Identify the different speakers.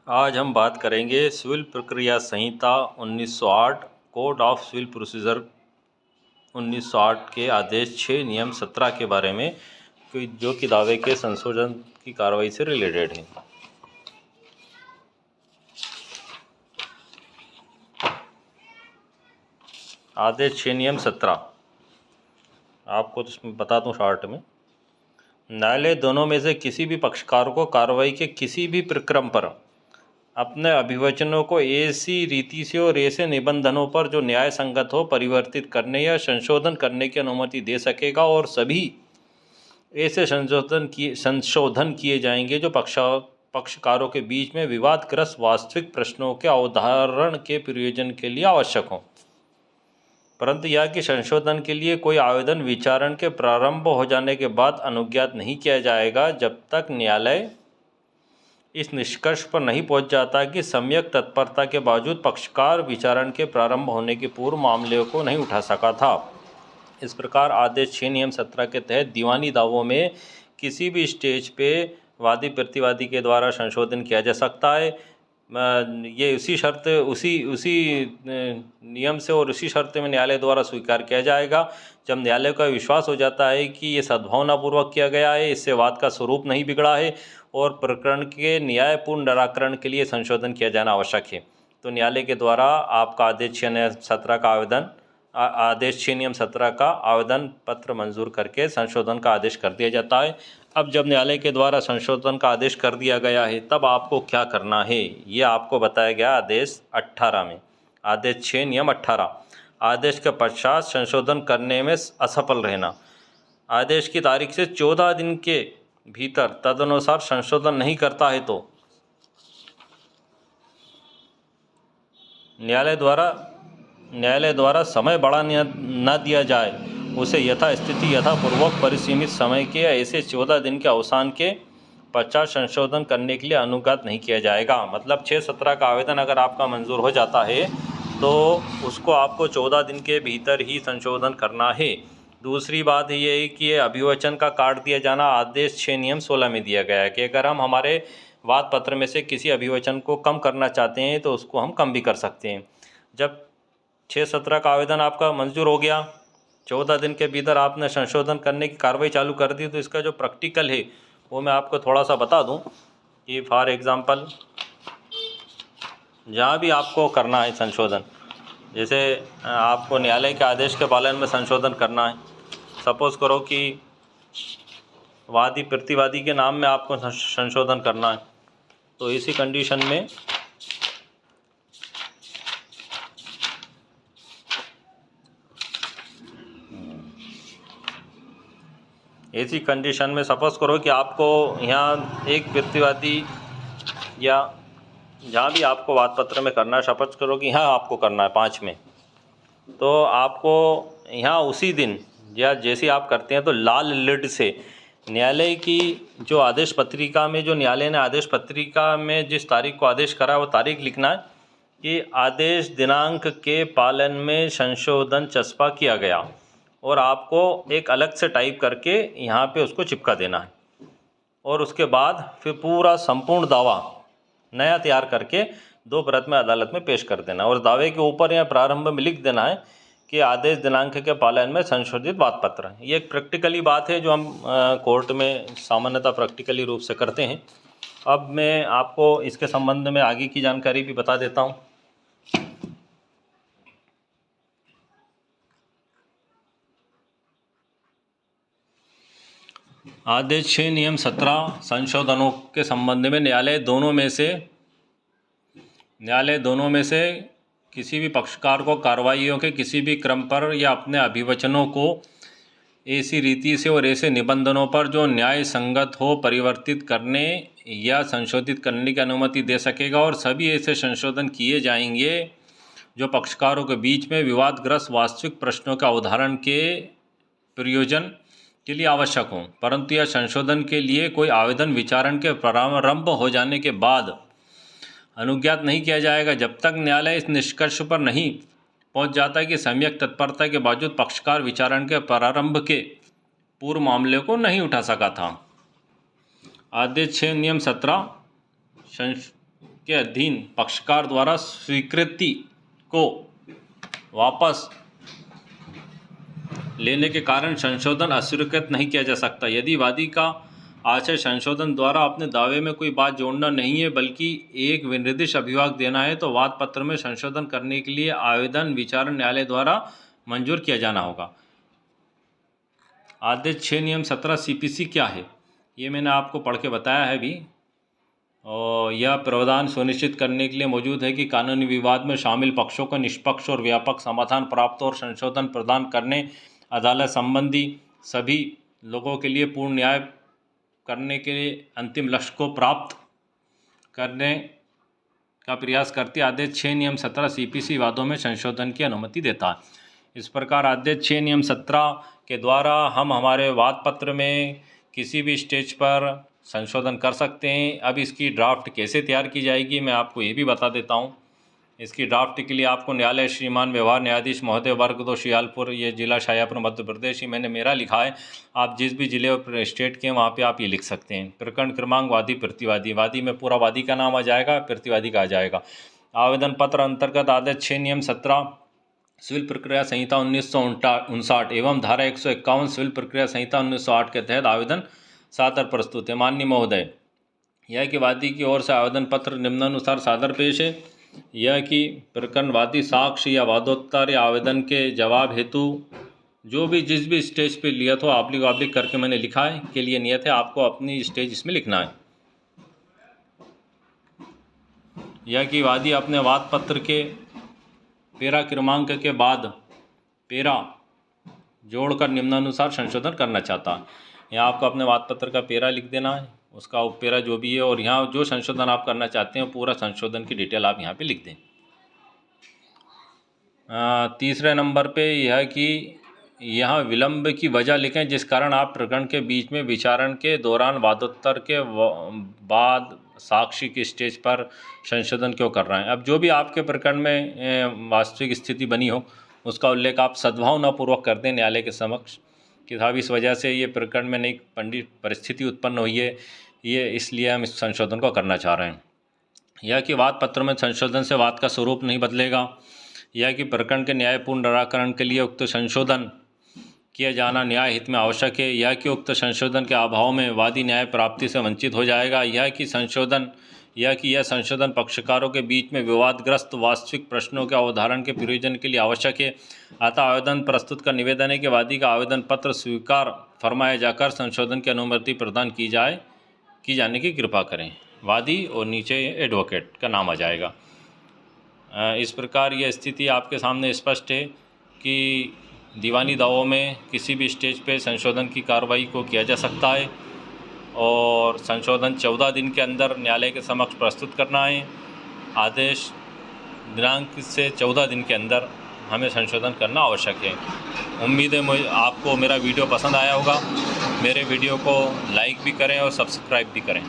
Speaker 1: आज हम बात करेंगे सिविल प्रक्रिया संहिता 1908 कोड ऑफ सिविल प्रोसीजर 1908 के आदेश 6 नियम 17 के बारे में, जो कि दावे के संशोधन की कार्रवाई से रिलेटेड है। आदेश 6 नियम 17 आपको तो बता दूं शॉर्ट में। न्यायालय दोनों में से किसी भी पक्षकार को कार्रवाई के किसी भी प्रक्रम पर अपने अभिवचनों को ऐसी रीति से और ऐसे निबंधनों पर जो न्याय संगत हो परिवर्तित करने या संशोधन करने की अनुमति दे सकेगा, और सभी ऐसे संशोधन किए जाएंगे जो पक्षकारों के बीच में विवादग्रस्त वास्तविक प्रश्नों के अवधारण के प्रयोजन के लिए आवश्यक हों। परंतु यह कि संशोधन के लिए कोई आवेदन विचारण के प्रारंभ हो जाने के बाद अनुज्ञात नहीं किया जाएगा जब तक न्यायालय इस निष्कर्ष पर नहीं पहुंच जाता कि सम्यक तत्परता के बावजूद पक्षकार विचारण के प्रारंभ होने के पूर्व मामले को नहीं उठा सका था। इस प्रकार आदेश 6 नियम 17 के तहत दीवानी दावों में किसी भी स्टेज पे वादी प्रतिवादी के द्वारा संशोधन किया जा सकता है। ये उसी नियम से और उसी शर्त में न्यायालय द्वारा स्वीकार किया जाएगा जब न्यायालय का विश्वास हो जाता है कि ये सद्भावनापूर्वक किया गया है, इससे वाद का स्वरूप नहीं बिगड़ा है और प्रकरण के न्यायपूर्ण निराकरण के लिए संशोधन किया जाना आवश्यक है। तो न्यायालय के द्वारा आपका आदेश 6 नियम 17 का आवेदन पत्र मंजूर करके संशोधन का आदेश कर दिया जाता है। अब जब न्यायालय के द्वारा संशोधन का आदेश कर दिया गया है तब आपको क्या करना है, ये आपको बताया गया आदेश 18 में। आदेश 6 नियम 18 आदेश के पश्चात संशोधन करने में असफल रहना। आदेश की तारीख से 14 दिन के भीतर तदनुसार संशोधन नहीं करता है तो न्यायालय द्वारा समय बढ़ा न दिया जाए, उसे यथास्थिति यथापूर्वक परिसीमित समय के ऐसे 14 दिन के अवसान के पश्चात संशोधन करने के लिए अनुज्ञात नहीं किया जाएगा। मतलब 6-17 का आवेदन अगर आपका मंजूर हो जाता है तो उसको आपको 14 दिन के भीतर ही संशोधन करना है। दूसरी बात ये है कि ये अभिवचन का काट दिया जाना आदेश 6 नियम 16 में दिया गया है कि अगर हम हमारे वाद पत्र में से किसी अभिवचन को कम करना चाहते हैं तो उसको हम कम भी कर सकते हैं। जब 6-17 का आवेदन आपका मंजूर हो गया, 14 दिन के भीतर आपने संशोधन करने की कार्रवाई चालू कर दी, तो इसका जो प्रैक्टिकल है वो मैं आपको थोड़ा सा बता दूं कि फॉर एग्ज़ाम्पल जहाँ भी आपको करना है संशोधन, जैसे आपको न्यायालय के आदेश के पालन में संशोधन करना है, सपोज़ करो कि वादी प्रतिवादी के नाम में आपको संशोधन करना है, तो इसी कंडीशन में सपोज़ करो कि आपको यहाँ एक प्रतिवादी या जहाँ भी आपको वाद पत्र में करना है, सपोज करो कि यहाँ आपको करना है 5 में, तो आपको यहाँ उसी दिन या जैसे आप करते हैं तो लाल लिड से न्यायालय की जो आदेश पत्रिका में, जो न्यायालय ने आदेश पत्रिका में जिस तारीख को आदेश करा वो तारीख लिखना है कि आदेश दिनांक के पालन में संशोधन चस्पा किया गया, और आपको एक अलग से टाइप करके यहाँ पे उसको चिपका देना है, और उसके बाद फिर पूरा संपूर्ण दावा नया तैयार करके 2 प्रत में अदालत में पेश कर देना, और दावे के ऊपर या प्रारंभ में लिख देना है कि आदेश दिनांक के पालन में संशोधित वाद पत्र। ये एक प्रैक्टिकली बात है जो हम कोर्ट में सामान्यतः प्रैक्टिकली रूप से करते हैं। अब मैं आपको इसके संबंध में आगे की जानकारी भी बता देता हूँ। आदेश 6 नियम 17 संशोधनों के संबंध में न्यायालय दोनों में से किसी भी पक्षकार को कार्रवाइयों के किसी भी क्रम पर या अपने अभिवचनों को ऐसी रीति से और ऐसे निबंधनों पर जो न्याय संगत हो परिवर्तित करने या संशोधित करने की अनुमति दे सकेगा, और सभी ऐसे संशोधन किए जाएंगे जो पक्षकारों के बीच में विवादग्रस्त वास्तविक प्रश्नों के अवधारण के प्रयोजन के लिए आवश्यक हों। परंतु यह संशोधन के लिए कोई आवेदन विचारण के प्रारंभ हो जाने के बाद अनुज्ञात नहीं किया जाएगा जब तक न्यायालय इस निष्कर्ष पर नहीं पहुंच जाता कि सम्यक तत्परता के बावजूद पक्षकार विचारण के प्रारंभ के पूर्व मामले को नहीं उठा सका था। आदेश 6 नियम 17 के अधीन पक्षकार द्वारा स्वीकृति को वापस लेने के कारण संशोधन अस्वीकृत नहीं किया जा सकता। यदि वादी का आशय संशोधन द्वारा अपने दावे में कोई बात जोड़ना नहीं है बल्कि एक विनिर्दिष्ट अभिभाग देना है तो वाद पत्र में संशोधन करने के लिए आवेदन विचारण न्यायालय द्वारा मंजूर किया जाना होगा। आदेश 6 नियम 17 CPC क्या है, ये मैंने आपको पढ़ के बताया है अभी। और यह प्रावधान सुनिश्चित करने के लिए मौजूद है कि कानूनी विवाद में शामिल पक्षों को निष्पक्ष और व्यापक समाधान प्राप्त और संशोधन प्रदान करने, अदालत संबंधी सभी लोगों के लिए पूर्ण न्याय करने के अंतिम लक्ष्य को प्राप्त करने का प्रयास करती आदेश 6 नियम 17 CPC वादों में संशोधन की अनुमति देता है। इस प्रकार आदेश 6 नियम 17 के द्वारा हम हमारे वाद पत्र में किसी भी स्टेज पर संशोधन कर सकते हैं। अब इसकी ड्राफ्ट कैसे तैयार की जाएगी मैं आपको ये भी बता देता हूँ। इसकी ड्राफ्ट के लिए आपको न्यायालय श्रीमान व्यवहार न्यायाधीश महोदय वर्ग 2 शियालपुर, ये जिला शाहजहाँपुर मध्य प्रदेश, ही मैंने मेरा लिखा है। आप जिस भी जिले और स्टेट के हैं वहाँ पे आप ये लिख सकते हैं। प्रकरण क्रमांक वादी प्रतिवादी, वादी में पूरा वादी का नाम आ जाएगा, प्रतिवादी का आ जाएगा। आवेदन पत्र अंतर्गत आदेश 6 नियम 17 सिविल प्रक्रिया संहिता 1959 एवं धारा 151 सिविल प्रक्रिया संहिता 1908 के तहत आवेदन सादर प्रस्तुत है। माननीय महोदय, यह कि वादी की ओर से आवेदन पत्र निम्नानुसार सादर पेश है। यह कि प्रकरणवादी साक्ष्य या वादोत्तर या आवेदन के जवाब हेतु जो भी जिस भी स्टेज पे लिया तो ऑब्लिक करके मैंने लिखा है के लिए नियत है आपको अपनी स्टेज इसमें लिखना है। यह कि वादी अपने वाद पत्र के पेरा क्रमांक के बाद पेरा जोड़कर निम्नानुसार संशोधन करना चाहता है। यहाँ आपको अपने वाद पत्र का पेरा लिख देना है, उसका उपपेरा जो भी है, और यहाँ जो संशोधन आप करना चाहते हैं पूरा संशोधन की डिटेल आप यहाँ पे लिख दें। तीसरे नंबर पे यह कि यहाँ विलंब की वजह लिखें जिस कारण आप प्रकरण के बीच में विचारण के दौरान वादोत्तर के बाद साक्षी की स्टेज पर संशोधन क्यों कर रहे हैं। अब जो भी आपके प्रकरण में वास्तविक स्थिति बनी हो उसका उल्लेख आप सद्भावनापूर्वक कर दें न्यायालय के समक्ष कि साहब इस वजह से ये प्रकरण में नई परिस्थिति उत्पन्न हुई है, ये इसलिए हम इस संशोधन को करना चाह रहे हैं। यह कि वाद पत्र में संशोधन से वाद का स्वरूप नहीं बदलेगा। यह कि प्रकरण के न्यायपूर्ण निराकरण के लिए उक्त संशोधन किया जाना न्याय हित में आवश्यक है। यह कि उक्त संशोधन के अभाव में वादी न्याय प्राप्ति से वंचित हो जाएगा। यह कि यह संशोधन पक्षकारों के बीच में विवादग्रस्त वास्तविक प्रश्नों के अवधारण के प्रयोजन के लिए आवश्यक है। अतः आवेदन प्रस्तुत का निवेदन है कि वादी का आवेदन पत्र स्वीकार फरमाया जाकर संशोधन की अनुमति प्रदान की जाने की कृपा करें। वादी और नीचे एडवोकेट का नाम आ जाएगा। इस प्रकार यह स्थिति आपके सामने स्पष्ट है कि दीवानी दावों में किसी भी स्टेज पे संशोधन की कार्रवाई को किया जा सकता है और संशोधन 14 दिन के अंदर न्यायालय के समक्ष प्रस्तुत करना है। आदेश दिनांक से 14 दिन के अंदर हमें संशोधन करना आवश्यक है। उम्मीद है आपको मेरा वीडियो पसंद आया होगा। मेरे वीडियो को लाइक भी करें और सब्सक्राइब भी करें।